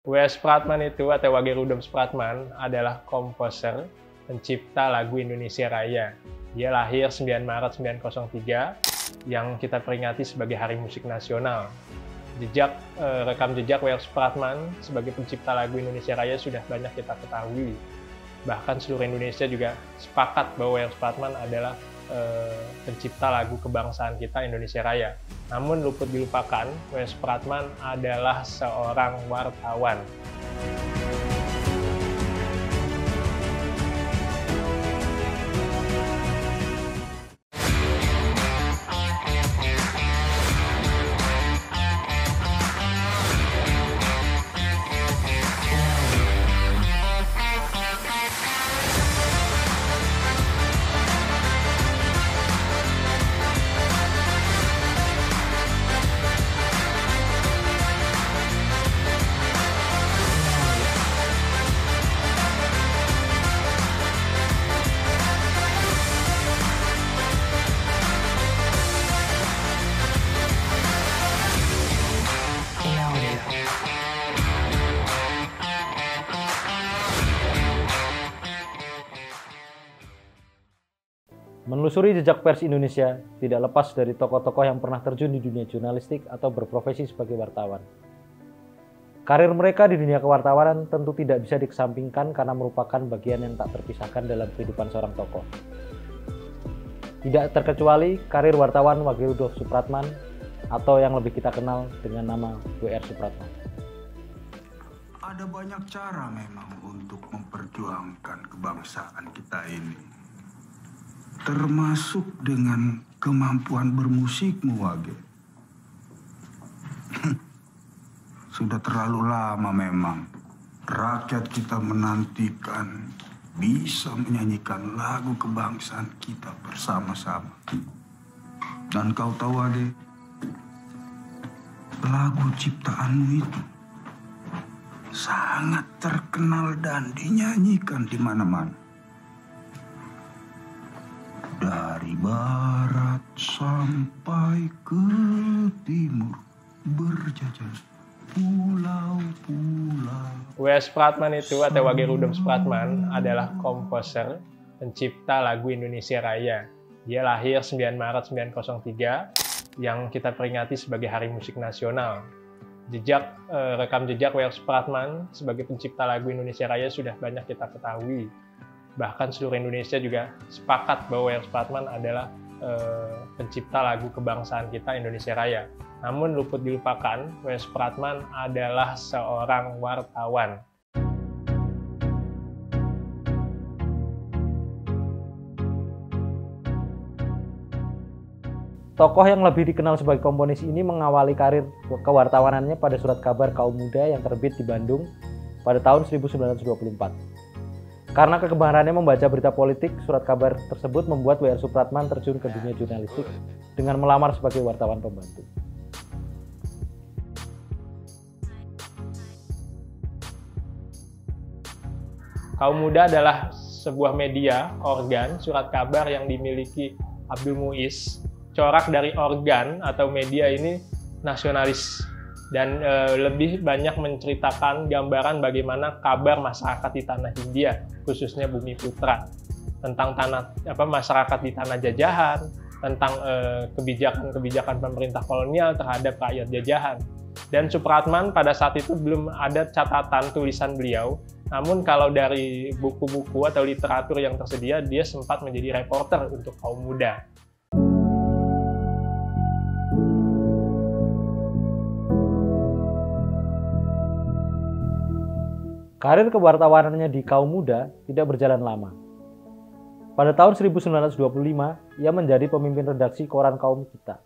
W.S. Supratman itu atau Wage Rudolf Supratman adalah komposer, pencipta lagu Indonesia Raya. Dia lahir 9 Maret 1903 yang kita peringati sebagai Hari Musik Nasional. Rekam jejak W.S. Supratman sebagai pencipta lagu Indonesia Raya sudah banyak kita ketahui. Bahkan seluruh Indonesia juga sepakat bahwa W.S. Supratman adalah pencipta lagu kebangsaan kita Indonesia Raya. Namun luput dilupakan, W.S. Supratman adalah seorang wartawan. Menelusuri jejak pers Indonesia tidak lepas dari tokoh-tokoh yang pernah terjun di dunia jurnalistik atau berprofesi sebagai wartawan. Karir mereka di dunia kewartawanan tentu tidak bisa dikesampingkan karena merupakan bagian yang tak terpisahkan dalam kehidupan seorang tokoh. Tidak terkecuali karir wartawan Wage Rudolf Supratman atau yang lebih kita kenal dengan nama W.R. Supratman. Ada banyak cara memang untuk memperjuangkan kebangsaan kita ini. Termasuk dengan kemampuan bermusikmu, Wage. Sudah terlalu lama memang rakyat kita menantikan bisa menyanyikan lagu kebangsaan kita bersama-sama. Dan kau tahu, Ade, lagu ciptaanmu itu sangat terkenal dan dinyanyikan di mana-mana. Dari barat sampai ke timur berjajar pulau-pulau. W.S. Supratman itu atau Wage Rudolf Supratman adalah komposer, pencipta lagu Indonesia Raya. Dia lahir 9 Maret 1903 yang kita peringati sebagai Hari Musik Nasional. Rekam jejak W.S. Supratman sebagai pencipta lagu Indonesia Raya sudah banyak kita ketahui. Bahkan seluruh Indonesia juga sepakat bahwa W.S. Supratman adalah pencipta lagu kebangsaan kita Indonesia Raya. Namun luput dilupakan, W.S. Supratman adalah seorang wartawan. Tokoh yang lebih dikenal sebagai komponis ini mengawali karir kewartawanannya pada surat kabar Kaum Muda yang terbit di Bandung pada tahun 1924. Karena kegemarannya membaca berita politik, surat kabar tersebut membuat W.R. Supratman terjun ke dunia jurnalistik dengan melamar sebagai wartawan pembantu. Kaum Muda adalah sebuah media, organ, surat kabar yang dimiliki Abdul Muiz. Corak dari organ atau media ini nasionalis dan lebih banyak menceritakan gambaran bagaimana kabar masyarakat di tanah Hindia, khususnya Bumi Putra, tentang masyarakat di tanah jajahan, tentang kebijakan pemerintah kolonial terhadap rakyat jajahan. Dan Supratman pada saat itu belum ada catatan tulisan beliau, namun kalau dari buku-buku atau literatur yang tersedia, dia sempat menjadi reporter untuk Kaum Muda. Karir kewartawanannya di Kaum Muda tidak berjalan lama. Pada tahun 1925, ia menjadi pemimpin redaksi koran Kaum Kita.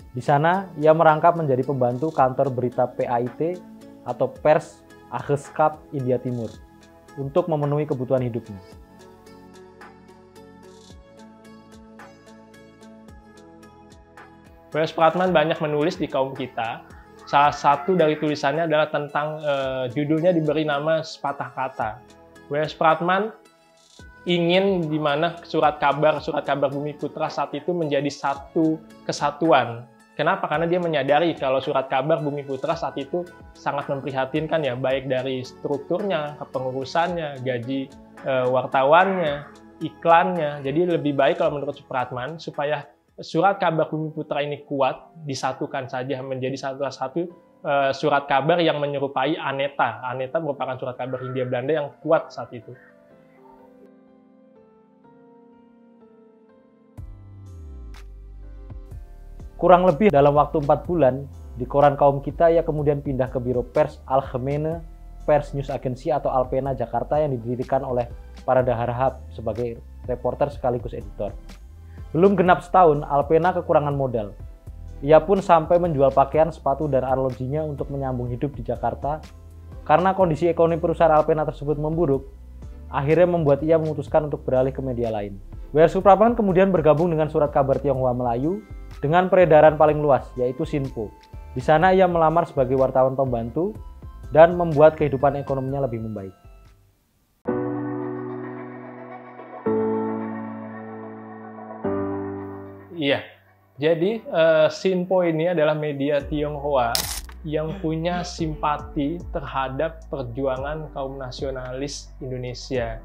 Di sana, ia merangkap menjadi pembantu kantor berita PAIT atau Pers Ageskap India Timur untuk memenuhi kebutuhan hidupnya. W.S. Supratman banyak menulis di Kaum Kita. Salah satu dari tulisannya adalah tentang judulnya diberi nama Sepatah Kata. W.S. Supratman ingin di mana surat kabar Bumi Putra saat itu menjadi satu kesatuan Kenapa? Karena dia menyadari kalau surat kabar Bumi Putra saat itu sangat memprihatinkan ya, baik dari strukturnya, kepengurusannya, gaji wartawannya, iklannya. Jadi lebih baik kalau menurut Supratman, supaya surat kabar Bumi Putra ini kuat, disatukan saja menjadi salah satu surat kabar yang menyerupai Aneta. Aneta merupakan surat kabar Hindia Belanda yang kuat saat itu. Kurang lebih dalam waktu 4 bulan, di koran kaum kita ia kemudian pindah ke Biro Pers Algemene Pers News Agency atau Alpena Jakarta yang didirikan oleh Parada Harahap sebagai reporter sekaligus editor. Belum genap setahun, Alpena kekurangan modal. Ia pun sampai menjual pakaian, sepatu, dan arlojinya untuk menyambung hidup di Jakarta. Karena kondisi ekonomi perusahaan Alpena tersebut memburuk, akhirnya membuat ia memutuskan untuk beralih ke media lain. W.R. Supratman kemudian bergabung dengan surat kabar Tionghoa Melayu dengan peredaran paling luas, yaitu Sinpo. Di sana ia melamar sebagai wartawan pembantu dan membuat kehidupan ekonominya lebih membaik. Iya, jadi Sinpo ini adalah media Tionghoa yang punya simpati terhadap perjuangan kaum nasionalis Indonesia.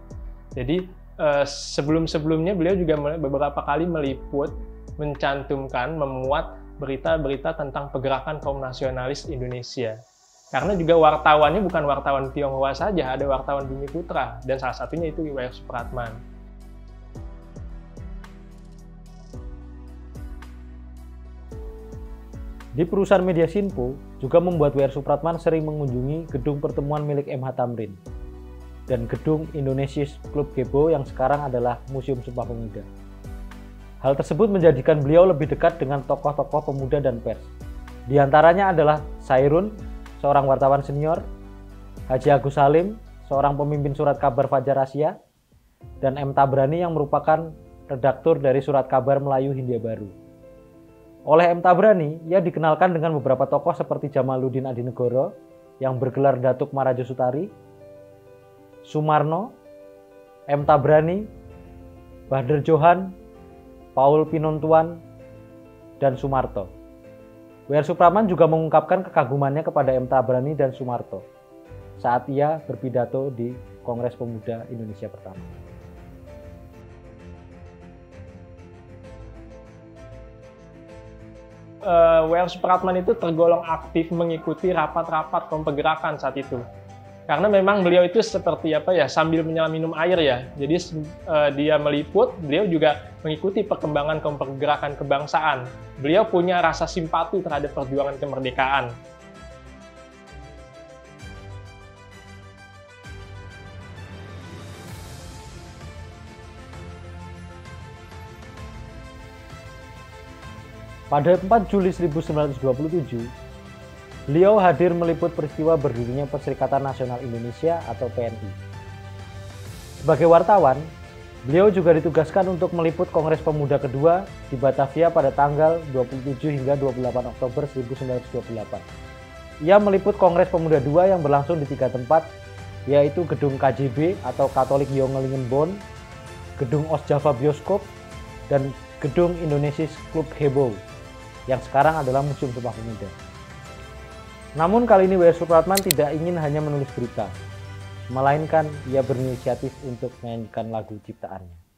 Jadi sebelum-sebelumnya beliau juga beberapa kali meliput, mencantumkan, memuat berita-berita tentang pergerakan kaum nasionalis Indonesia. Karena juga wartawannya bukan wartawan Tionghoa saja, ada wartawan Bumi Putra, dan salah satunya itu W.R. Supratman. Di perusahaan media Sinpo juga membuat W.R. Supratman sering mengunjungi gedung pertemuan milik M.H. Tamrin dan gedung Indonesian Club Gebo yang sekarang adalah Museum Sumpah Pemuda. Hal tersebut menjadikan beliau lebih dekat dengan tokoh-tokoh pemuda dan pers. Di antaranya adalah Sairun, seorang wartawan senior, Haji Agus Salim, seorang pemimpin surat kabar Fajar Asia, dan M. Tabrani yang merupakan redaktur dari surat kabar Melayu Hindia Baru. Oleh M. Tabrani, ia dikenalkan dengan beberapa tokoh seperti Jamaluddin Adinegoro yang bergelar Datuk Marajo Sutari, Sumarno, M. Tabrani, Bahdar Johan, Paul Pinontuan, dan Sumarto. W.R. Supratman juga mengungkapkan kekagumannya kepada M. Tabrani dan Sumarto saat ia berpidato di Kongres Pemuda Indonesia pertama. W.R. Supratman itu tergolong aktif mengikuti rapat-rapat kaum pergerakan saat itu. Karena memang beliau itu seperti sambil menyelam minum air ya. Jadi dia meliput, beliau juga mengikuti perkembangan kaum pergerakan kebangsaan. Beliau punya rasa simpati terhadap perjuangan kemerdekaan. Pada 4 Juli 1927, beliau hadir meliput peristiwa berdirinya Perserikatan Nasional Indonesia atau PNI. Sebagai wartawan, beliau juga ditugaskan untuk meliput Kongres Pemuda kedua di Batavia pada tanggal 27 hingga 28 Oktober 1928. Ia meliput Kongres Pemuda II yang berlangsung di 3 tempat, yaitu Gedung KJB atau Katolik Jongelingenbond, Gedung Osjava Bioskop, dan Gedung Indonesian Club Gebo, yang sekarang adalah Museum Sumpah Pemuda. Namun kali ini W.R. Supratman tidak ingin hanya menulis berita, melainkan ia berinisiatif untuk menyanyikan lagu ciptaannya.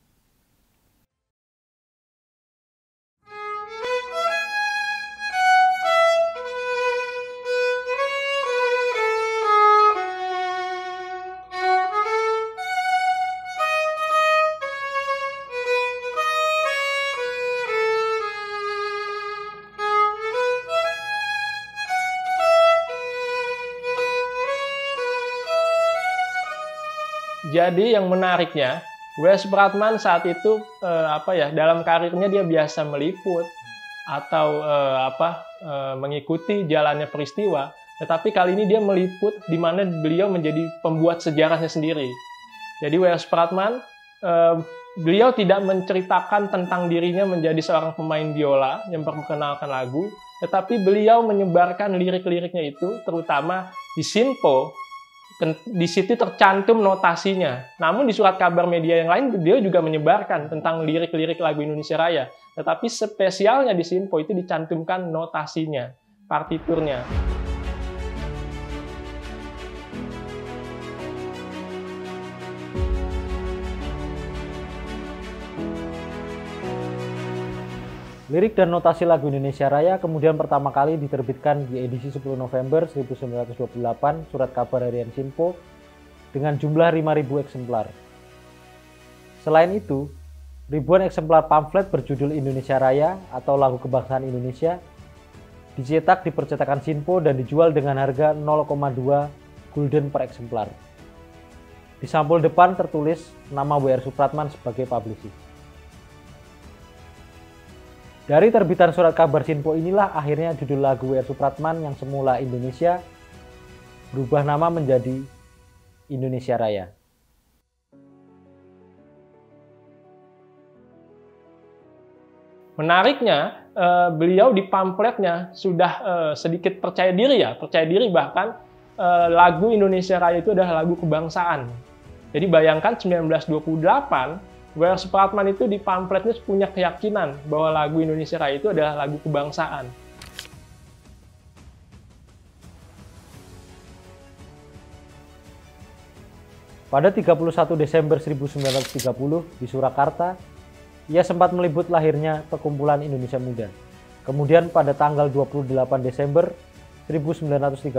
Jadi yang menariknya, W.R. Supratman saat itu dalam karirnya dia biasa meliput atau mengikuti jalannya peristiwa, tetapi kali ini dia meliput di mana beliau menjadi pembuat sejarahnya sendiri. Jadi W.R. Supratman beliau tidak menceritakan tentang dirinya menjadi seorang pemain biola yang memperkenalkan lagu, tetapi beliau menyebarkan lirik-liriknya itu terutama di Sinpo. Di situ tercantum notasinya. Namun di surat kabar media yang lain, beliau juga menyebarkan tentang lirik-lirik lagu Indonesia Raya. Tetapi spesialnya di Sinpo itu dicantumkan notasinya, partiturnya. Lirik dan notasi lagu Indonesia Raya kemudian pertama kali diterbitkan di edisi 10 November 1928 Surat Kabar Harian Sinpo dengan jumlah 5.000 eksemplar. Selain itu, ribuan eksemplar pamflet berjudul Indonesia Raya atau Lagu Kebangsaan Indonesia dicetak di percetakan Sinpo dan dijual dengan harga 0,2 gulden per eksemplar. Di sampul depan tertulis nama W.R. Supratman sebagai publisher. Dari terbitan Surat Kabar Sinpo inilah akhirnya judul lagu W.R. Supratman yang semula Indonesia berubah nama menjadi Indonesia Raya. Menariknya, beliau di pamfletnya sudah sedikit percaya diri bahkan lagu Indonesia Raya itu adalah lagu kebangsaan. Jadi bayangkan 1928, W.R. Supratman itu di pamfletnya punya keyakinan bahwa lagu Indonesia Raya itu adalah lagu kebangsaan. Pada 31 Desember 1930 di Surakarta, ia sempat meliput lahirnya Perkumpulan Indonesia Muda. Kemudian pada tanggal 28 Desember 1932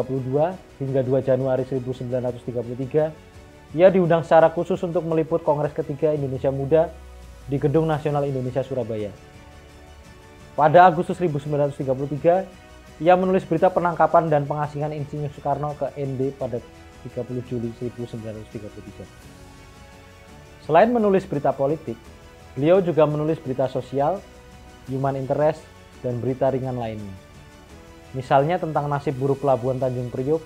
hingga 2 Januari 1933, ia diundang secara khusus untuk meliput Kongres ketiga Indonesia Muda di Gedung Nasional Indonesia Surabaya. Pada Agustus 1933, ia menulis berita penangkapan dan pengasingan Insinyur Soekarno ke ND pada 30 Juli 1933. Selain menulis berita politik, beliau juga menulis berita sosial, human interest, dan berita ringan lainnya. Misalnya tentang nasib buruh pelabuhan Tanjung Priok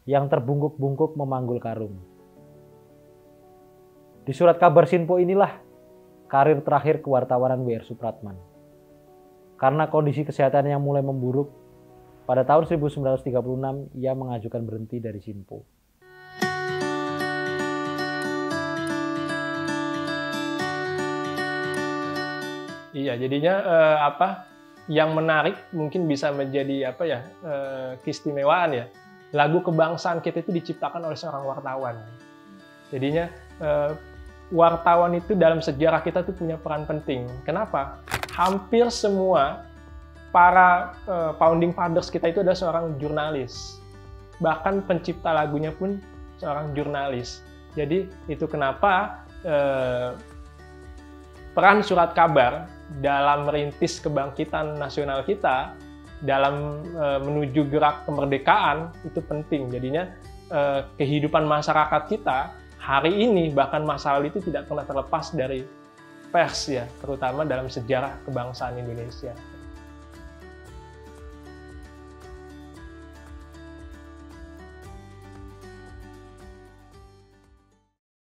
yang terbungkuk-bungkuk memanggul karung. Di Surat Kabar Sinpo inilah karir terakhir kewartawanan W.R. Supratman. Karena kondisi kesehatan yang mulai memburuk, pada tahun 1936 ia mengajukan berhenti dari Sinpo. Iya, jadinya yang menarik mungkin bisa menjadi keistimewaan ya. Lagu kebangsaan kita itu diciptakan oleh seorang wartawan. Jadinya wartawan itu dalam sejarah kita tuh punya peran penting. Kenapa? Hampir semua para founding fathers kita itu adalah seorang jurnalis. Bahkan pencipta lagunya pun seorang jurnalis. Jadi itu kenapa peran Surat Kabar dalam merintis kebangkitan nasional kita, dalam menuju gerak kemerdekaan itu penting. Jadinya kehidupan masyarakat kita hari ini bahkan masa lalu itu tidak pernah terlepas dari pers ya, terutama dalam sejarah kebangsaan Indonesia.